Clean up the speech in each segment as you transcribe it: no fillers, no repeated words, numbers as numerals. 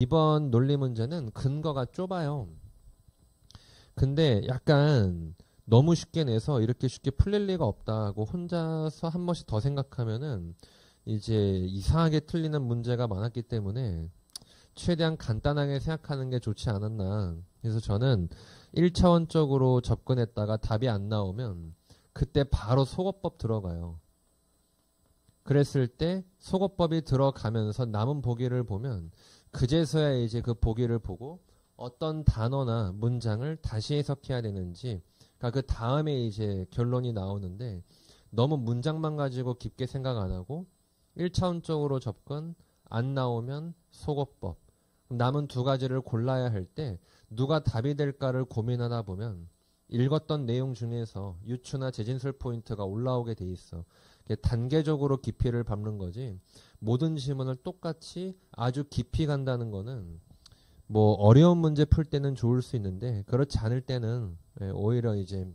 이번 논리 문제는 근거가 좁아요. 근데 약간 너무 쉽게 내서 이렇게 쉽게 풀릴 리가 없다고 혼자서 한 번씩 더 생각하면은 이제 이상하게 틀리는 문제가 많았기 때문에 최대한 간단하게 생각하는 게 좋지 않았나. 그래서 저는 1차원적으로 접근했다가 답이 안 나오면 그때 바로 속어법 들어가요. 그랬을 때 속어법이 들어가면서 남은 보기를 보면 그제서야 이제 그 보기를 보고 어떤 단어나 문장을 다시 해석해야 되는지, 그러니까 그 다음에 이제 결론이 나오는데 너무 문장만 가지고 깊게 생각 안 하고 1차원적으로 접근 안 나오면 속어법. 남은 두 가지를 골라야 할 때 누가 답이 될까를 고민하다 보면 읽었던 내용 중에서 유추나 재진술 포인트가 올라오게 돼 있어. 단계적으로 깊이를 밟는 거지. 모든 지문을 똑같이 아주 깊이 간다는 거는 뭐 어려운 문제 풀 때는 좋을 수 있는데 그렇지 않을 때는 오히려 이제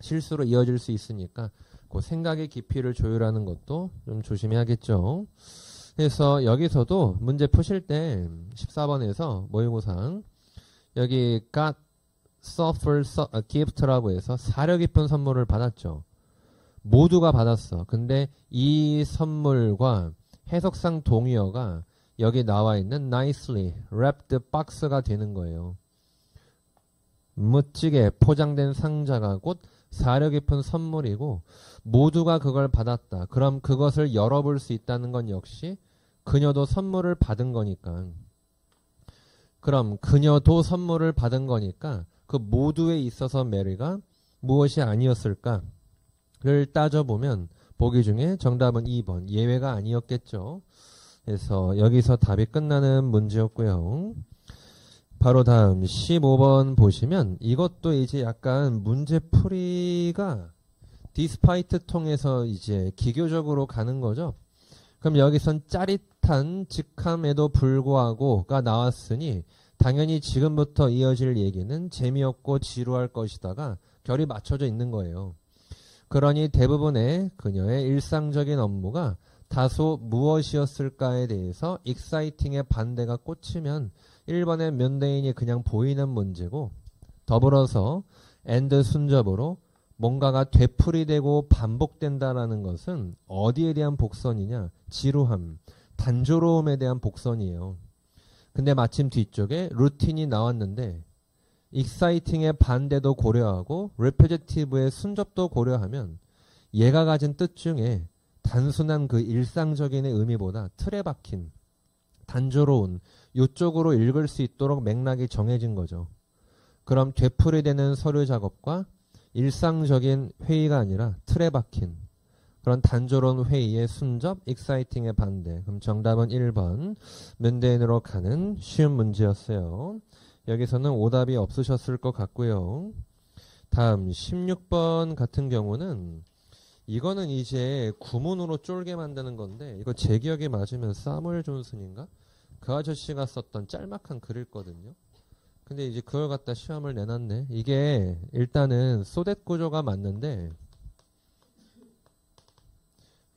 실수로 이어질 수 있으니까 그 생각의 깊이를 조율하는 것도 좀 조심해야겠죠. 그래서 여기서도 문제 푸실 때 14번에서 모의고사 여기 got suffer gift라고 해서 사려 깊은 선물을 받았죠. 모두가 받았어. 근데 이 선물과 해석상 동의어가 여기 나와 있는 nicely wrapped box가 되는 거예요. 멋지게 포장된 상자가 곧 사려 깊은 선물이고 모두가 그걸 받았다. 그럼 그것을 열어볼 수 있다는 건 역시 그녀도 선물을 받은 거니까. 그럼 그녀도 선물을 받은 거니까 그 모두에 있어서 메리가 무엇이 아니었을까를 따져보면 보기 중에 정답은 2번 예외가 아니었겠죠. 그래서 여기서 답이 끝나는 문제였고요. 바로 다음 15번 보시면 이것도 이제 약간 문제풀이가 디스파이트 통해서 이제 기교적으로 가는 거죠. 그럼 여기선 짜릿한 직함에도 불구하고가 나왔으니 당연히 지금부터 이어질 얘기는 재미없고 지루할 것이다가 결이 맞춰져 있는 거예요. 그러니 대부분의 그녀의 일상적인 업무가 다소 무엇이었을까에 대해서 익사이팅의 반대가 꽂히면 1번의 면대인이 그냥 보이는 문제고, 더불어서 and 순접으로 뭔가가 되풀이되고 반복된다라는 것은 어디에 대한 복선이냐? 지루함, 단조로움에 대한 복선이에요. 근데 마침 뒤쪽에 루틴이 나왔는데 익사이팅의 반대도 고려하고 repetitive의 순접도 고려하면 얘가 가진 뜻 중에 단순한 그 일상적인의 의미보다 틀에 박힌 단조로운 요쪽으로 읽을 수 있도록 맥락이 정해진 거죠. 그럼 되풀이되는 서류 작업과 일상적인 회의가 아니라 틀에 박힌 그런 단조로운 회의의 순접, 익사이팅의 반대. 그럼 정답은 1번 면대인으로 가는 쉬운 문제였어요. 여기서는 오답이 없으셨을 것 같고요. 다음 16번 같은 경우는 이거는 이제 구문으로 쫄게 만드는 건데 이거 제 기억에 맞으면 사무엘 존슨인가? 그 아저씨가 썼던 짤막한 글이거든요. 근데 이제 그걸 갖다 시험을 내놨네. 이게 일단은 소댓 구조가 맞는데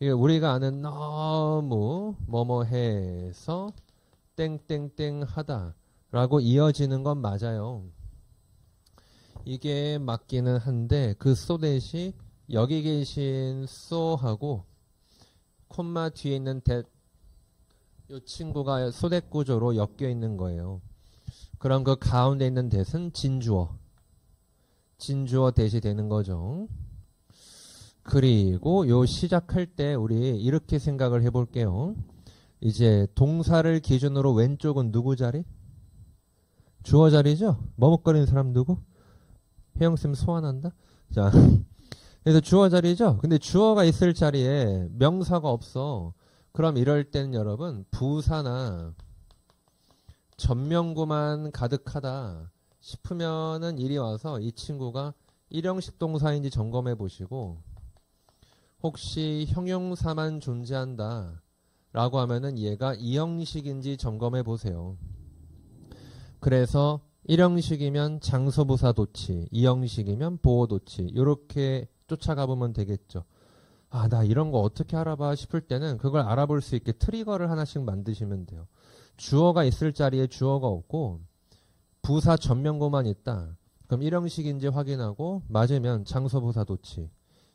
이게 우리가 아는 너무 뭐뭐해서 땡땡땡 하다 라고 이어지는 건 맞아요. 이게 맞기는 한데 그 소댓이 여기 계신 so하고 콤마 뒤에 있는 that 이 친구가 소댓 구조로 엮여 있는 거예요. 그럼 그 가운데 있는 that은 진주어 that이 되는 거죠. 그리고 요 시작할 때 우리 이렇게 생각을 해볼게요. 이제 동사를 기준으로 왼쪽은 누구 자리? 주어 자리죠? 머뭇거리는 사람 누구? 혜영쌤 소환한다? 자, 그래서 주어 자리죠? 근데 주어가 있을 자리에 명사가 없어. 그럼 이럴 때는 여러분 부사나 전명구만 가득하다 싶으면은 이리 와서 이 친구가 일형식 동사인지 점검해 보시고 혹시 형용사만 존재한다 라고 하면은 얘가 이형식인지 점검해 보세요. 그래서 1형식이면 장소부사 도치, 2형식이면 보호 도치 이렇게 쫓아가 보면 되겠죠. 아, 나 이런 거 어떻게 알아봐 싶을 때는 그걸 알아볼 수 있게 트리거를 하나씩 만드시면 돼요. 주어가 있을 자리에 주어가 없고 부사 전명구만 있다. 그럼 일형식인지 확인하고 맞으면 장소부사 도치.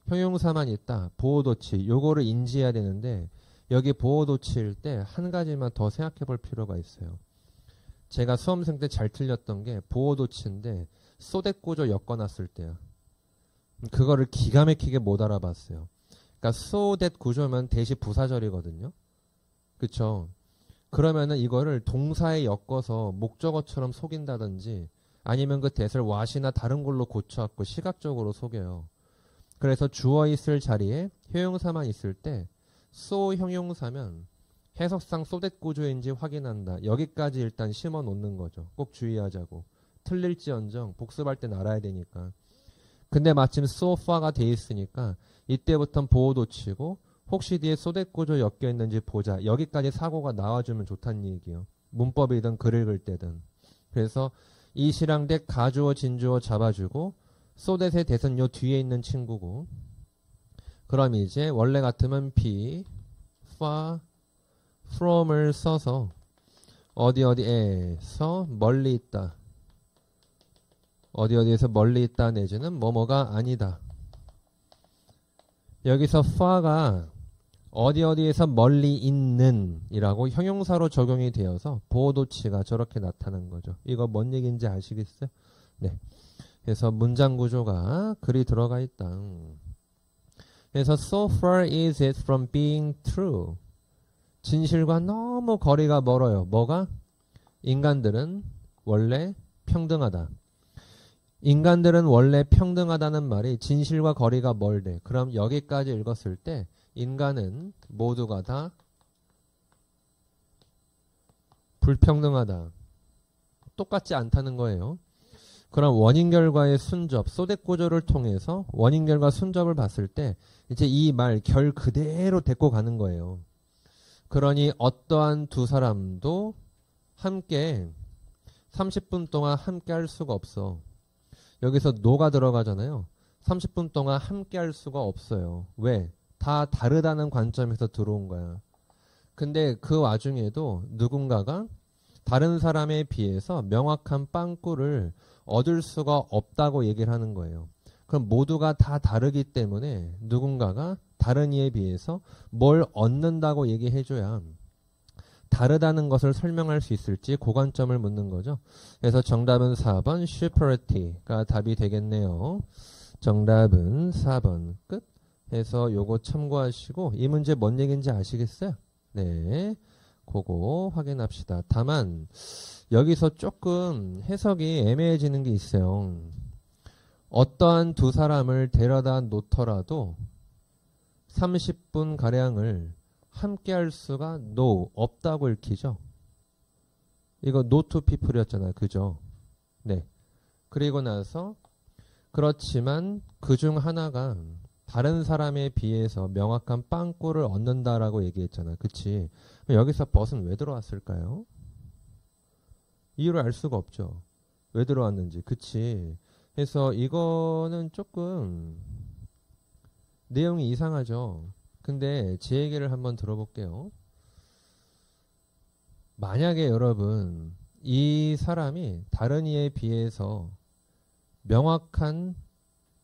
형용사만 있다. 보호도치. 요거를 인지해야 되는데 여기 보호도치일 때 한 가지만 더 생각해 볼 필요가 있어요. 제가 수험생 때 잘 틀렸던 게 보호도치인데 소댓구조 엮어놨을 때요. 그거를 기가 막히게 못 알아봤어요. 그러니까 소댓 구조면 대시 부사절이거든요. 그쵸? 그러면은 이거를 동사에 엮어서 목적어처럼 속인다든지 아니면 그 that을 what이나 다른 걸로 고쳐갖고 시각적으로 속여요. 그래서 주어 있을 자리에 형용사만 있을 때 so 형용사면 해석상 so that 구조인지 확인한다. 여기까지 일단 심어 놓는 거죠. 꼭 주의하자고. 틀릴지언정 복습할 땐 알아야 되니까. 근데 마침 so far가 돼 있으니까 이때부터는 보호도치고 혹시 뒤에 so that 구조 엮여 있는지 보자. 여기까지 사고가 나와주면 좋다는 얘기예요. 문법이든 글 읽을 때든. 그래서 이 시랑 대 가주어 진주어 잡아주고 so that의 that은 요 뒤에 있는 친구고 그럼 이제 원래 같으면 be, far, from을 써서 어디에서 멀리 있다. 어디에서 멀리 있다 내지는 뭐뭐가 아니다. 여기서 far가 어디에서 멀리 있는 이라고 형용사로 적용이 되어서 보호도치가 저렇게 나타난 거죠. 이거 뭔 얘기인지 아시겠어요? 네. 그래서 문장 구조가 글이 들어가 있다. 그래서 so far is it from being true. 진실과 너무 거리가 멀어요. 뭐가? 인간들은 원래 평등하다. 인간들은 원래 평등하다는 말이 진실과 거리가 멀대. 그럼 여기까지 읽었을 때 인간은 모두가 다 불평등하다. 똑같지 않다는 거예요. 그럼 원인 결과의 순접, 소댓 구조를 통해서 원인 결과 순접을 봤을 때 이제 이 말 결 그대로 데리고 가는 거예요. 그러니 어떠한 두 사람도 함께 30분 동안 함께 할 수가 없어. 여기서 노가 들어가잖아요. 30분 동안 함께 할 수가 없어요. 왜? 다 다르다는 관점에서 들어온 거야. 근데 그 와중에도 누군가가 다른 사람에 비해서 명확한 빵꾸를 얻을 수가 없다고 얘기를 하는 거예요. 그럼 모두가 다 다르기 때문에 누군가가 다른 이에 비해서 뭘 얻는다고 얘기해줘야 다르다는 것을 설명할 수 있을지 그 관점을 묻는 거죠. 그래서 정답은 4번 superiority가 답이 되겠네요. 정답은 4번 끝. 해서 요거 참고하시고 이 문제 뭔 얘기인지 아시겠어요? 네. 그거 확인합시다. 다만 여기서 조금 해석이 애매해지는 게 있어요. 어떠한 두 사람을 데려다 놓더라도 30분 가량을 함께 할 수가 없다고 읽히죠. 이거 no to people이었잖아요. 그죠? 네. 그리고 나서 그렇지만 그중 하나가 다른 사람에 비해서 명확한 빵꾸를 얻는다라고 얘기했잖아. 그치? 여기서 벗은 왜 들어왔을까요? 이유를 알 수가 없죠. 왜 들어왔는지. 그치? 그래서 이거는 조금 내용이 이상하죠. 근데 제 얘기를 한번 들어볼게요. 만약에 여러분 이 사람이 다른 이에 비해서 명확한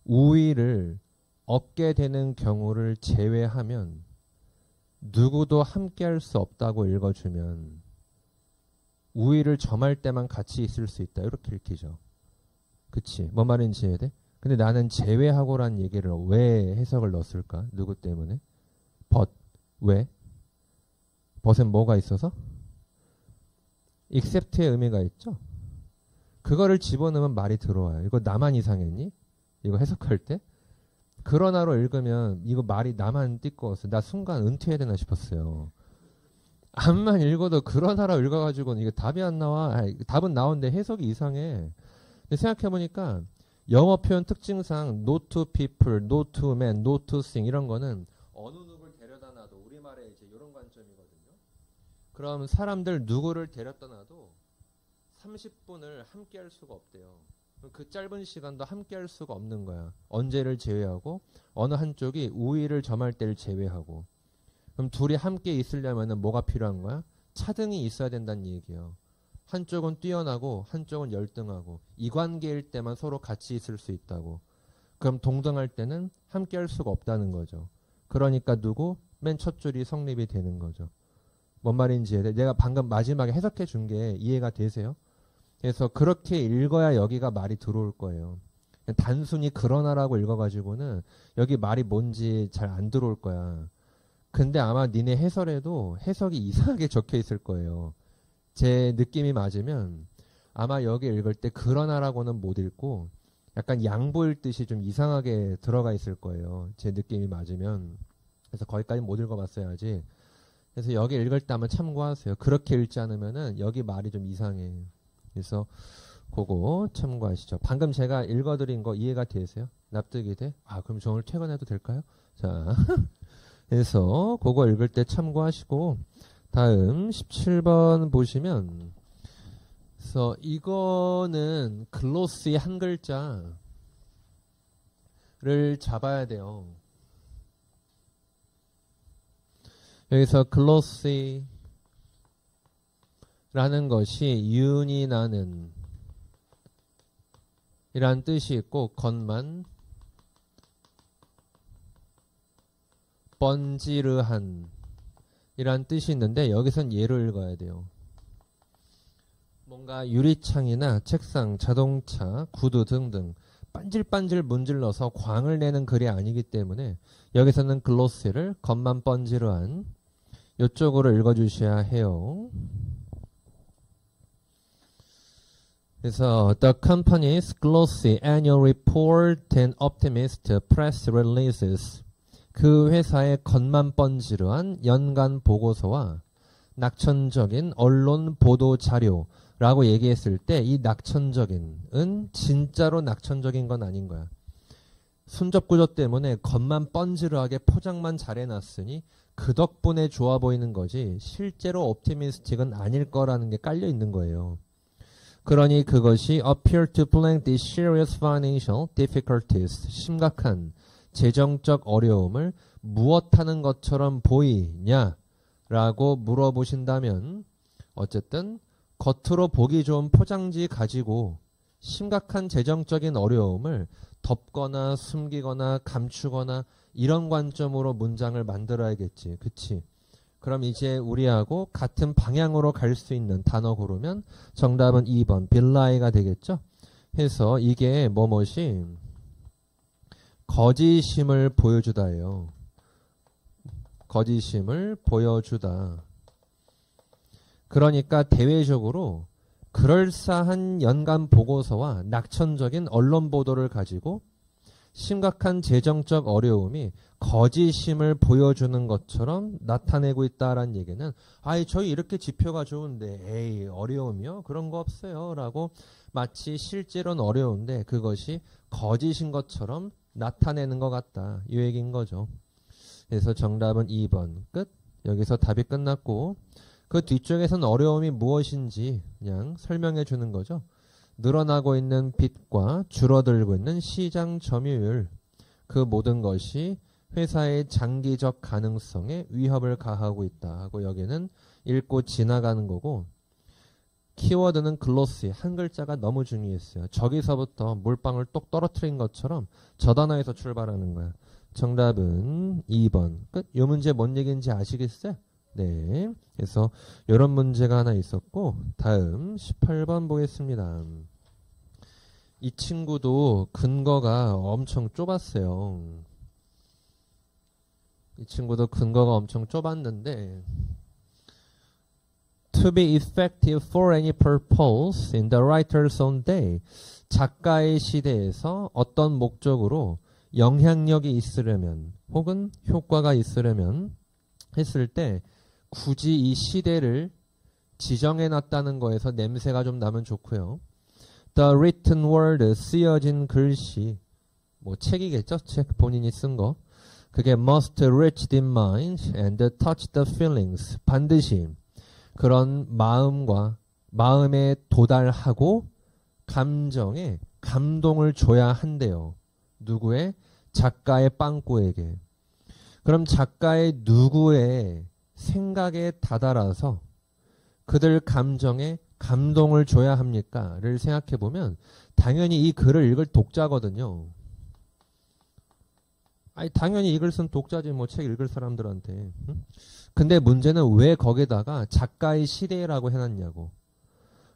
우위를 얻게 되는 경우를 제외하면 누구도 함께 할 수 없다고 읽어주면 우위를 점할 때만 같이 있을 수 있다. 이렇게 읽히죠. 그치? 뭔 말인지 이해돼? 근데 나는 제외하고란 얘기를 왜 해석을 넣었을까? 누구 때문에? but. 왜? but엔 뭐가 있어서? except의 의미가 있죠? 그거를 집어넣으면 말이 들어와요. 이거 나만 이상했니? 이거 해석할 때? 그러나로 읽으면 이거 말이 나만 띠꺼웠어. 나 순간 은퇴해야 되나 싶었어요. 암만 읽어도 그러나로 읽어가지고는 이게 답이 안 나와. 아니, 답은 나오는데 해석이 이상해. 근데 생각해보니까 영어 표현 특징상 no to people, no to man, no to thing 이런 거는 어느 누구를 데려다 놔도 우리말에 이제 이런 관점이거든요. 그럼 사람들 누구를 데려다 놔도 30분을 함께 할 수가 없대요. 그 짧은 시간도 함께 할 수가 없는 거야. 언제를 제외하고 어느 한쪽이 우위를 점할 때를 제외하고. 그럼 둘이 함께 있으려면 뭐가 필요한 거야? 차등이 있어야 된다는 얘기예요. 한쪽은 뛰어나고 한쪽은 열등하고 이 관계일 때만 서로 같이 있을 수 있다고. 그럼 동등할 때는 함께 할 수가 없다는 거죠. 그러니까 누구? 맨 첫 줄이 성립이 되는 거죠. 뭔 말인지 내가 방금 마지막에 해석해 준 게 이해가 되세요? 그래서 그렇게 읽어야 여기가 말이 들어올 거예요. 단순히 그러나라고 읽어가지고는 여기 말이 뭔지 잘 안 들어올 거야. 근데 아마 니네 해설에도 해석이 이상하게 적혀 있을 거예요. 제 느낌이 맞으면 아마 여기 읽을 때 그러나라고는 못 읽고 약간 양보 읽듯이 좀 이상하게 들어가 있을 거예요. 제 느낌이 맞으면. 그래서 거기까지 못 읽어봤어야지. 그래서 여기 읽을 때 한번 참고하세요. 그렇게 읽지 않으면은 여기 말이 좀 이상해. 그래서 그거 참고하시죠. 방금 제가 읽어드린 거 이해가 되세요? 납득이 돼? 아, 그럼 저 오늘 퇴근해도 될까요? 자, 그래서 그거 읽을 때 참고하시고 다음 17번 보시면 그래서 이거는 글로스의 한 글자를 잡아야 돼요. 여기서 글로시라는 것이 윤이 나는 이란 뜻이 있고 겉만 번지르한 이란 뜻이 있는데 여기선 예를 읽어야 돼요. 뭔가 유리창이나 책상, 자동차, 구두 등등 반질반질 문질러서 광을 내는 글이 아니기 때문에 여기서는 글로시를 겉만 번지르한 이쪽으로 읽어주셔야 해요. 그래서 The company's glossy annual report and optimist press releases 그 회사의 겉만 번지르한 연간 보고서와 낙천적인 언론 보도 자료라고 얘기했을 때 이 낙천적인은 진짜로 낙천적인 건 아닌 거야. 순접 구조 때문에 겉만 번지르하게 포장만 잘 해놨으니 그 덕분에 좋아 보이는 거지 실제로 옵티미스틱은 아닐 거라는 게 깔려 있는 거예요. 그러니 그것이 appear to blank the serious financial difficulties 심각한 재정적 어려움을 무엇하는 것처럼 보이냐라고 물어보신다면 어쨌든 겉으로 보기 좋은 포장지 가지고 심각한 재정적인 어려움을 덮거나 숨기거나 감추거나 이런 관점으로 문장을 만들어야겠지. 그치? 그럼 이제 우리하고 같은 방향으로 갈 수 있는 단어 고르면 정답은 2번 빌라이가 되겠죠? 해서 이게 뭐뭐이 거짓임을 보여주다예요. 거짓임을 보여주다. 그러니까 대외적으로 그럴싸한 연간 보고서와 낙천적인 언론 보도를 가지고 심각한 재정적 어려움이 거짓임을 보여주는 것처럼 나타내고 있다라는 얘기는 아이 저희 이렇게 지표가 좋은데 에이 어려움이요? 그런 거 없어요 라고 마치 실제로는 어려운데 그것이 거짓인 것처럼 나타내는 것 같다 이 얘기인 거죠. 그래서 정답은 2번 끝. 여기서 답이 끝났고 그 뒤쪽에서는 어려움이 무엇인지 그냥 설명해 주는 거죠. 늘어나고 있는 빚과 줄어들고 있는 시장 점유율 그 모든 것이 회사의 장기적 가능성에 위협을 가하고 있다 하고 여기는 읽고 지나가는 거고 키워드는 글로시 한 글자가 너무 중요했어요. 저기서부터 물방울 똑 떨어뜨린 것처럼 저 단어에서 출발하는 거야. 정답은 2번 끝. 이 문제 뭔 얘기인지 아시겠어요? 네. 그래서 이런 문제가 하나 있었고 다음 18번 보겠습니다. 이 친구도 근거가 엄청 좁았어요. 이 친구도 근거가 엄청 좁았는데 To be effective for any purpose in the writer's own day 작가의 시대에서 어떤 목적으로 영향력이 있으려면 혹은 효과가 있으려면 했을 때 굳이 이 시대를 지정해놨다는 거에서 냄새가 좀 나면 좋고요. The written word 쓰여진 글씨 뭐 책이겠죠? 책 본인이 쓴 거 그게 must reach the mind and touch the feelings 반드시 그런 마음에 도달하고 감정에 감동을 줘야 한대요. 누구의? 작가의 빵꾸에게. 그럼 작가의 누구의 생각에 다다라서 그들 감정에 감동을 줘야 합니까? 를 생각해 보면 당연히 이 글을 읽을 독자거든요. 아니 당연히 이 글 쓴 독자지 뭐 책 읽을 사람들한테. 응? 근데 문제는 왜 거기다가 작가의 시대라고 해놨냐고.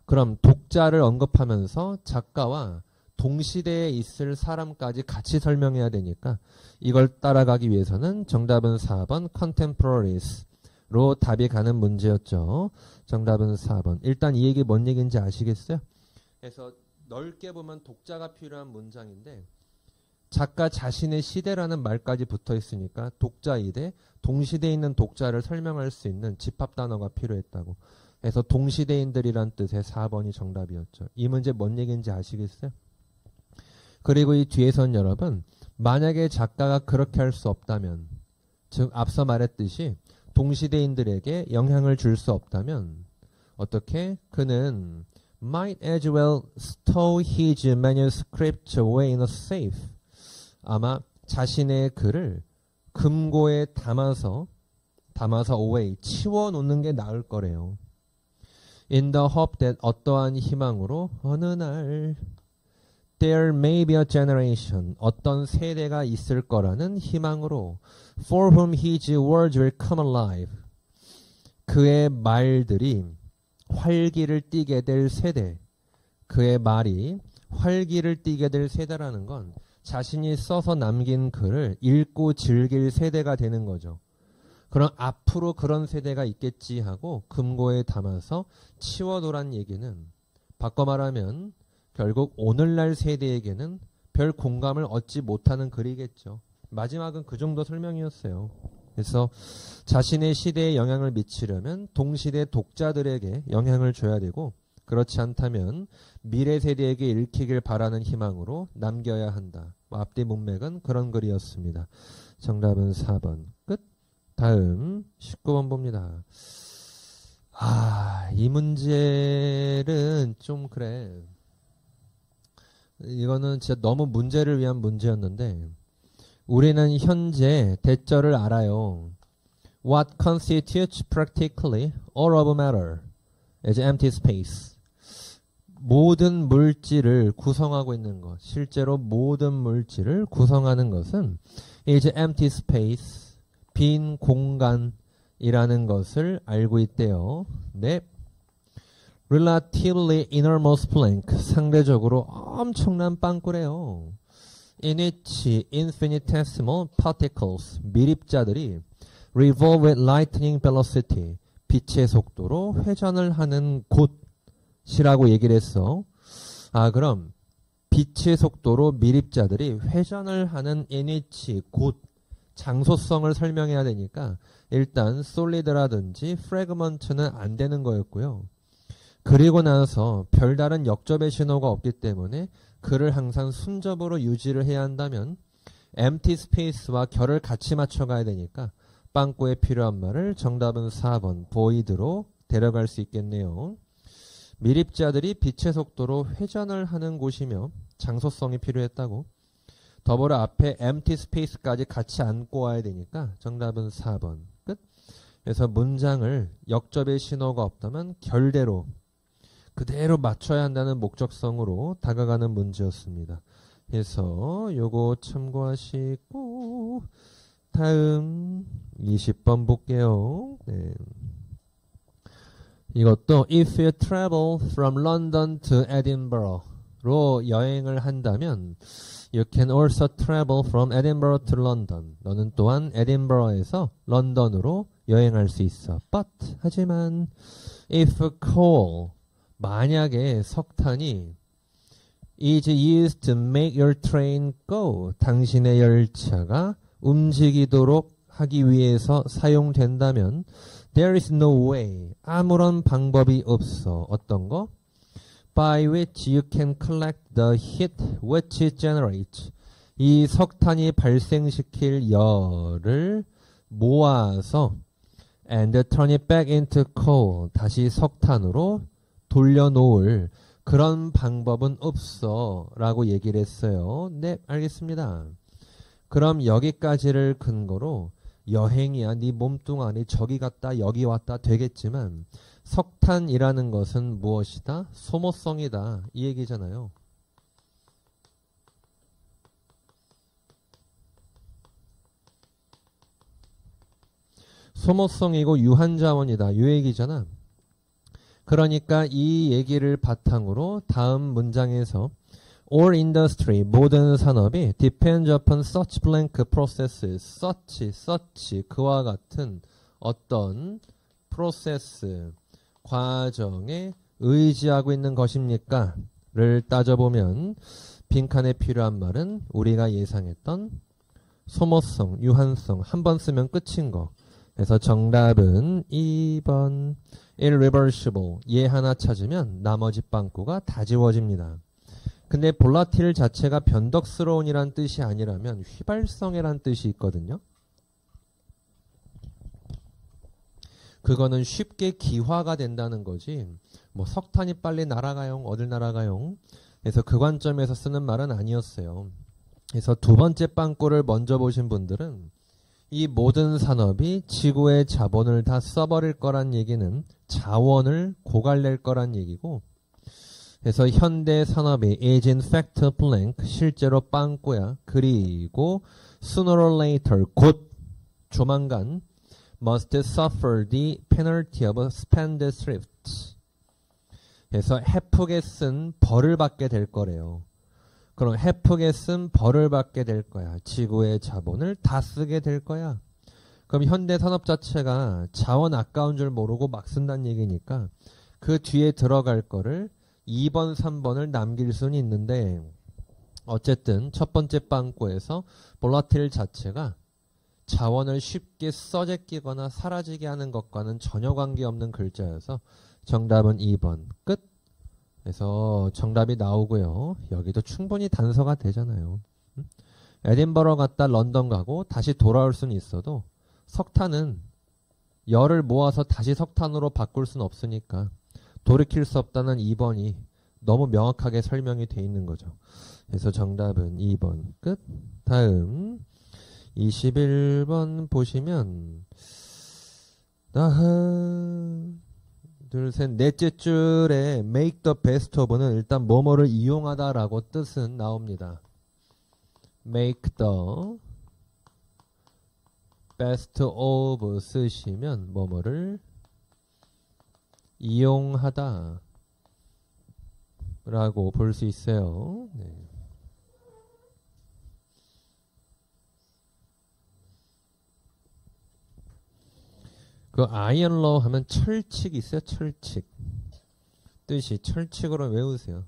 그럼 독자를 언급하면서 작가와 동시대에 있을 사람까지 같이 설명해야 되니까 이걸 따라가기 위해서는 정답은 4번 contemporaries.로 답이 가는 문제였죠. 정답은 4번. 일단 이 얘기 뭔 얘기인지 아시겠어요? 그래서 넓게 보면 독자가 필요한 문장인데 작가 자신의 시대라는 말까지 붙어 있으니까 독자이대 동시대에 있는 독자를 설명할 수 있는 집합 단어가 필요했다고. 그래서 동시대인들이란 뜻의 4번이 정답이었죠. 이 문제 뭔 얘기인지 아시겠어요? 그리고 이 뒤에선 여러분 만약에 작가가 그렇게 할 수 없다면 즉 앞서 말했듯이 동시대인들에게 영향을 줄 수 없다면 어떻게? 그는 might as well stow his manuscript away in a safe. 아마 자신의 글을 금고에 담아서 away 치워놓는 게 나을 거래요. In the hope that 어떠한 희망으로 어느 날 there may be a generation 어떤 세대가 있을 거라는 희망으로 for whom his words will come alive 그의 말들이 활기를 띠게 될 세대 그의 말이 활기를 띠게 될 세대라는 건 자신이 써서 남긴 글을 읽고 즐길 세대가 되는 거죠. 그럼 앞으로 그런 세대가 있겠지 하고 금고에 담아서 치워놓으란 얘기는 바꿔 말하면 결국 오늘날 세대에게는 별 공감을 얻지 못하는 글이겠죠. 마지막은 그 정도 설명이었어요. 그래서 자신의 시대에 영향을 미치려면 동시대 독자들에게 영향을 줘야 되고 그렇지 않다면 미래 세대에게 읽히길 바라는 희망으로 남겨야 한다. 앞뒤 문맥은 그런 글이었습니다. 정답은 4번. 끝. 다음 19번 봅니다. 이 문제는 좀 그래. 이거는 진짜 너무 문제를 위한 문제였는데 우리는 현재 대절을 알아요. What constitutes practically all of matter as empty space? 모든 물질을 구성하고 있는 것, 실제로 모든 물질을 구성하는 것은 이제 empty space, 빈 공간이라는 것을 알고 있대요. 네. Relatively innermost blank, 상대적으로 엄청난 빵꾸래요. In which infinitesimal particles, 미립자들이 revolve with lightning velocity, 빛의 속도로 회전을 하는 곳이라고 얘기를 했어. 그럼 빛의 속도로 미립자들이 회전을 하는 in which, 곳, 장소성을 설명해야 되니까 일단 solid라든지 fragment는 안 되는 거였고요. 그리고 나서 별다른 역접의 신호가 없기 때문에 글을 항상 순접으로 유지를 해야 한다면 empty space와 결을 같이 맞춰가야 되니까 빵꾸에 필요한 말을 정답은 4번 void로 데려갈 수 있겠네요. 미립자들이 빛의 속도로 회전을 하는 곳이며 장소성이 필요했다고. 더불어 앞에 empty space까지 같이 안고 와야 되니까 정답은 4번. 끝. 그래서 문장을 역접의 신호가 없다면 결대로 그대로 맞춰야 한다는 목적성으로 다가가는 문제였습니다. 그래서 요거 참고하시고 다음 20번 볼게요. 네. 이것도 if you travel from London to Edinburgh로 여행을 한다면 you can also travel from Edinburgh to London. 너는 또한 에딘버러에서 런던으로 여행할 수 있어. But 하지만 if coal 만약에 석탄이 is used to make your train go 당신의 열차가 움직이도록 하기 위해서 사용된다면 there is no way 아무런 방법이 없어. 어떤 거? by which you can collect the heat which it generates. 이 석탄이 발생시킬 열을 모아서 and turn it back into coal. 다시 석탄으로 돌려놓을 그런 방법은 없어 라고 얘기를 했어요. 네, 알겠습니다. 그럼 여기까지를 근거로 여행이야 네 몸뚱아리 저기 갔다 여기 왔다 되겠지만 석탄이라는 것은 무엇이다? 소모성이다. 이 얘기잖아요. 소모성이고 유한자원이다. 이 얘기잖아. 그러니까 이 얘기를 바탕으로 다음 문장에서 all industry, 모든 산업이 depends upon such blank processes, such, 그와 같은 어떤 프로세스, 과정에 의지하고 있는 것입니까? 를 따져보면 빈칸에 필요한 말은 우리가 예상했던 소모성, 유한성, 한 번 쓰면 끝인 거. 그래서 정답은 2번 irreversible, 얘 하나 찾으면 나머지 빵꾸가 다 지워집니다. 근데 볼라틸 자체가 변덕스러운이란 뜻이 아니라면 휘발성이란 뜻이 있거든요. 그거는 쉽게 기화가 된다는 거지 뭐 석탄이 빨리 날아가용 어딜 날아가용 그래서 그 관점에서 쓰는 말은 아니었어요. 그래서 두 번째 빵꾸를 먼저 보신 분들은 이 모든 산업이 지구의 자본을 다 써버릴 거란 얘기는 자원을 고갈낼 거란 얘기고 그래서 현대 산업이 is in fact blank 실제로 빵꾸야. 그리고 sooner or later 곧 조만간 must suffer the penalty of spendthrift. 그래서 해프게 쓴 벌을 받게 될 거래요. 그럼 해프게 쓴 벌을 받게 될 거야. 지구의 자본을 다 쓰게 될 거야. 그럼 현대 산업 자체가 자원 아까운 줄 모르고 막 쓴다는 얘기니까 그 뒤에 들어갈 거를 2번, 3번을 남길 수는 있는데 어쨌든 첫 번째 빵꾸에서 볼라틸 자체가 자원을 쉽게 써제끼거나 사라지게 하는 것과는 전혀 관계없는 글자여서 정답은 2번 끝. 그래서 정답이 나오고요. 여기도 충분히 단서가 되잖아요. 에딘버러 갔다 런던 가고 다시 돌아올 수는 있어도 석탄은 열을 모아서 다시 석탄으로 바꿀 수는 없으니까 돌이킬 수 없다는 2번이 너무 명확하게 설명이 돼 있는 거죠. 그래서 정답은 2번 끝. 다음 21번 보시면 둘, 셋, 넷째 줄에 make the best of는 일단 뭐뭐를 이용하다라고 뜻은 나옵니다. make the best of 쓰시면 뭐뭐를 이용하다 라고 볼 수 있어요. 네. 그 아이언러 하면 철칙 있어요. 철칙 뜻이 철칙으로 외우세요.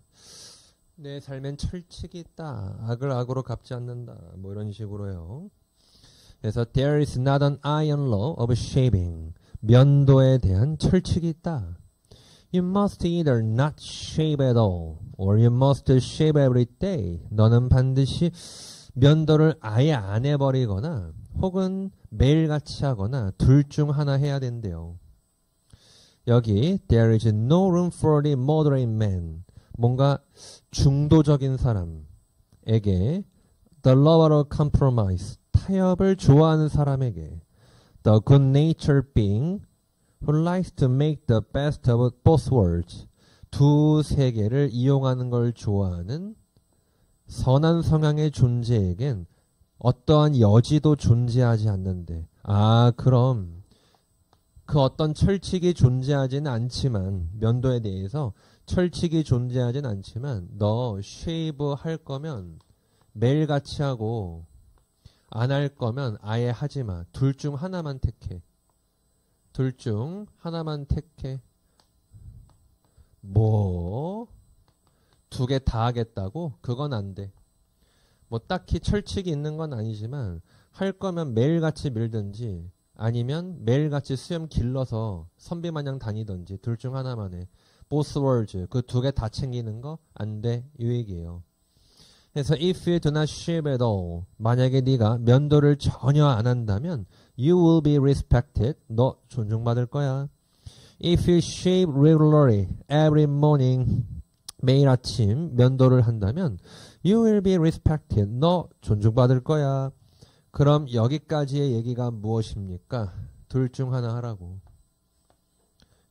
내 삶엔 철칙이 있다. 악을 악으로 갚지 않는다. 뭐 이런 식으로요. 그래서 there is not an iron law of shaving. 면도에 대한 철칙이 있다. You must either not shave at all or you must shave every day. 너는 반드시 면도를 아예 안 해버리거나 혹은 매일같이 하거나 둘 중 하나 해야 된대요. 여기 there is no room for the moderate man. 뭔가 중도적인 사람에게 the lover of compromise. 타협을 좋아하는 사람에게 the good-natured being who likes to make the best of both worlds. 두 세계를 이용하는 걸 좋아하는 선한 성향의 존재에겐 어떠한 여지도 존재하지 않는데 그럼 그 어떤 철칙이 존재하지는 않지만 면도에 대해서 철칙이 존재하진 않지만 너 쉐이브 할 거면 매일같이 하고 안 할 거면 아예 하지 마. 둘 중 하나만 택해. 둘 중 하나만 택해. 뭐? 두 개 다 하겠다고? 그건 안 돼. 뭐 딱히 철칙이 있는 건 아니지만 할 거면 매일같이 밀든지 아니면 매일같이 수염 길러서 선비 마냥 다니든지 둘 중 하나만 해. both worlds. 그 두 개 다 챙기는 거 안 돼. 이 얘기예요. 그래서 if you do not shave at all. 만약에 네가 면도를 전혀 안 한다면 you will be respected. 너 존중받을 거야. If you shave regularly every morning. 매일 아침 면도를 한다면 you will be respected. 너 존중받을 거야. 그럼 여기까지의 얘기가 무엇입니까? 둘 중 하나 하라고.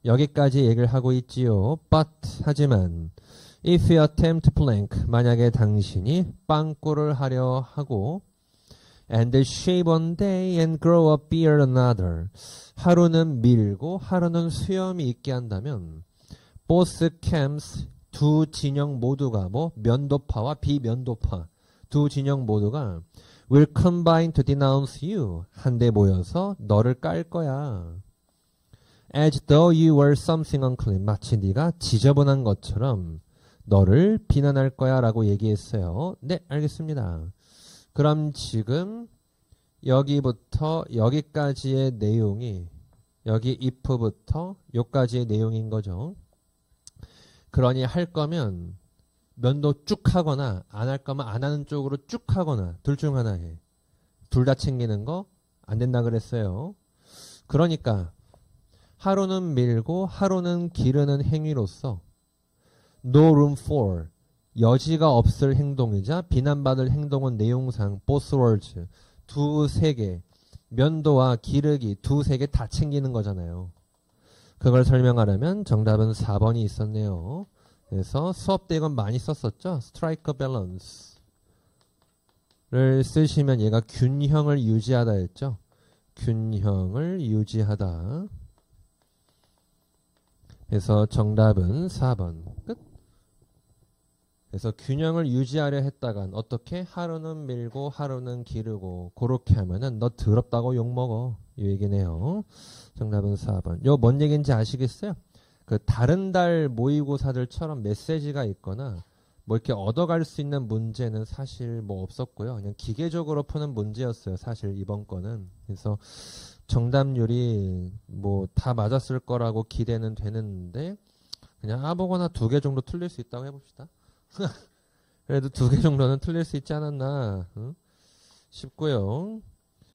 여기까지 얘기를 하고 있지요. But 하지만 if you attempt blank 만약에 당신이 빵꾸를 하려 하고 and shave one day and grow a beard another 하루는 밀고 하루는 수염이 있게 한다면 both camps 두 진영 모두가 뭐 면도파와 비면도파 두 진영 모두가 will combine to denounce you 한데 모여서 너를 깔 거야. As though you were something unclean 마치 네가 지저분한 것처럼 너를 비난할 거야 라고 얘기했어요. 네, 알겠습니다. 그럼 지금 여기부터 여기까지의 내용이 여기 if부터 여기까지의 내용인 거죠. 그러니 할 거면 면도 쭉 하거나 안 할 거면 안 하는 쪽으로 쭉 하거나 둘 중 하나 해. 둘 다 챙기는 거 안 된다 그랬어요. 그러니까 하루는 밀고 하루는 기르는 행위로서 no room for 여지가 없을 행동이자 비난받을 행동은 내용상 both words 두세 개 면도와 기르기 두세 개 다 챙기는 거잖아요. 그걸 설명하려면 정답은 4번이 있었네요. 그래서 수업 때 이건 많이 썼었죠. strike a balance를 쓰시면 얘가 균형을 유지하다 했죠. 균형을 유지하다. 그래서 정답은 4번. 끝. 그래서 균형을 유지하려 했다간 어떻게 하루는 밀고 하루는 기르고 그렇게 하면은 너 더럽다고 욕먹어. 이 얘기네요. 정답은 4번. 요 뭔 얘기인지 아시겠어요? 그 다른 달 모의고사들처럼 메시지가 있거나 뭐 이렇게 얻어갈 수 있는 문제는 사실 뭐 없었고요. 그냥 기계적으로 푸는 문제였어요. 사실 이번 거는. 그래서 정답률이 뭐 다 맞았을 거라고 기대는 되는데 그냥 아무거나 2개 정도 틀릴 수 있다고 해봅시다. 그래도 2개 정도는 틀릴 수 있지 않았나 싶고요.